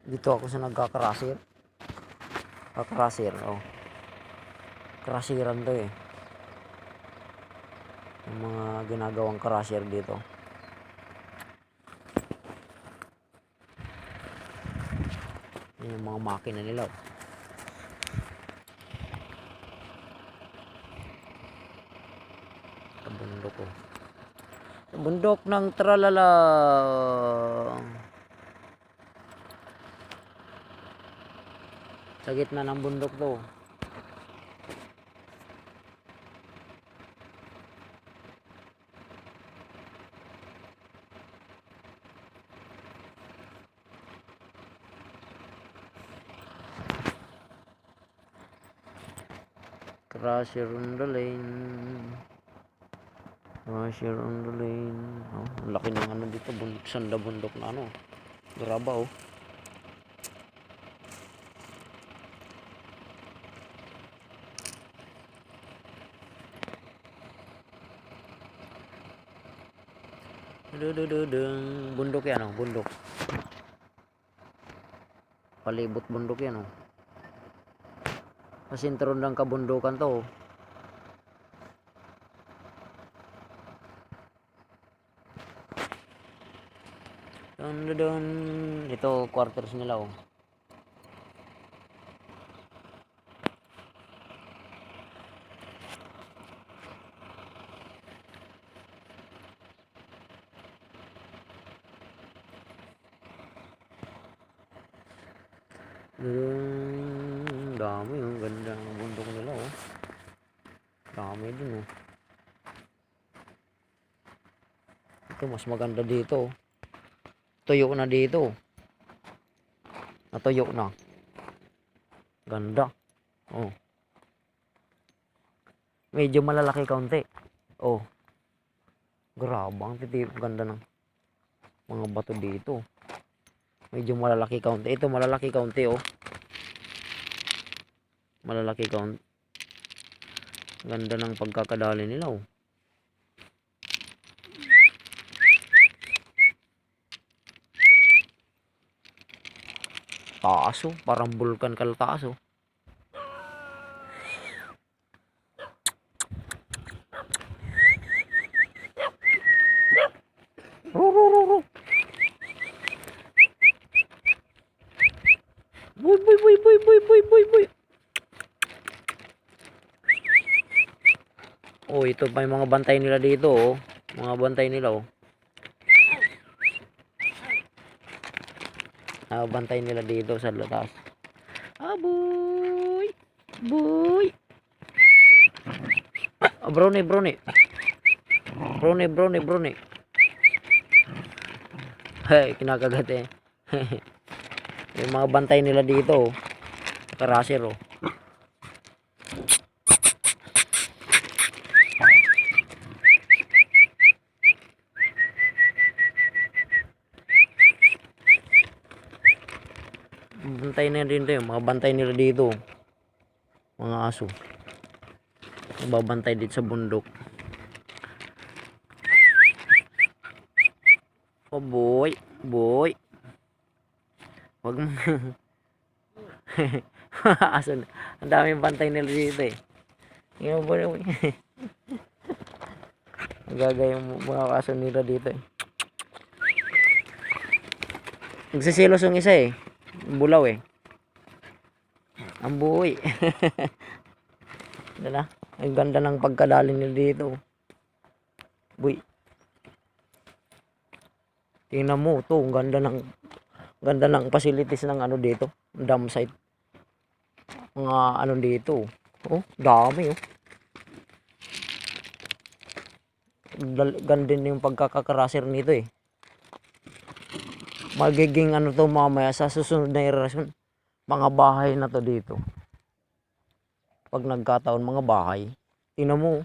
Dito ako sa nagkakrasir. Kakrasir, oh. Krasiran to eh. Yung mga ginagawang krasir dito. Yan yung mga makina nila. Oh. Sa bundok ko. Sa bundok ng tralala. Sa gitna ng bundok to. Crusher on the lane. Crusher on the lane. Oh, laki ng ano dito, bundok, sanda bundok na ano. Graba oh. Bundok yan oh, bundok. Palibot bundok yan oh. Sa sentro ng kabundukan to oh. Ito quarters nila oh. Dami oh, ganda ng bundok nila oh. Dami din oh. Ito mas maganda dito oh. Tuyo na dito. Natuyo na. Ganda. Oh. Medyo malalaki kaunti. Oh. Grabe ang titip, ganda ng mga bato dito. Medyo malalaki kaunti. Ito malalaki kaunti oh. Malalaki kaunti. Ganda ng pagkakadali nila oh. Taas oh, parang bulkan kaltaas oh. Boy boy boy boy boy boy boy boy. Oh, ito pa yung mga bantay nila dito oh. Mga bantay nila oh. Bantay nila dito sa latas. Boy. Boy. Brownie, brownie. Brownie, brownie, brownie. Hey, kinakagat eh. Yung mga bantay nila dito oh. Karasir oh. Bantay na rin ito, mga bantay nila dito. Mga aso. Babantay dito sa bundok. Oh boy, boy. Wag mo. Aso. Ang daming bantay nila dito eh. Yung boy. Gagay yung mga aso nila dito eh. Nagsisilos yung isa eh. Bulaw eh. Ang buhay. Dala. Ang ganda ng pagkadali nila dito. Buy. Tingnan mo to, ang ganda ng facilities ng ano dito, dam site. Mga ano dito. Oh, dami oh. Ganda din yung pagkakakarasir nito eh. Magiging ano to mamaya sa susunod na irasyon, mga bahay na to dito. Pag nagkataon mga bahay, tingnan mo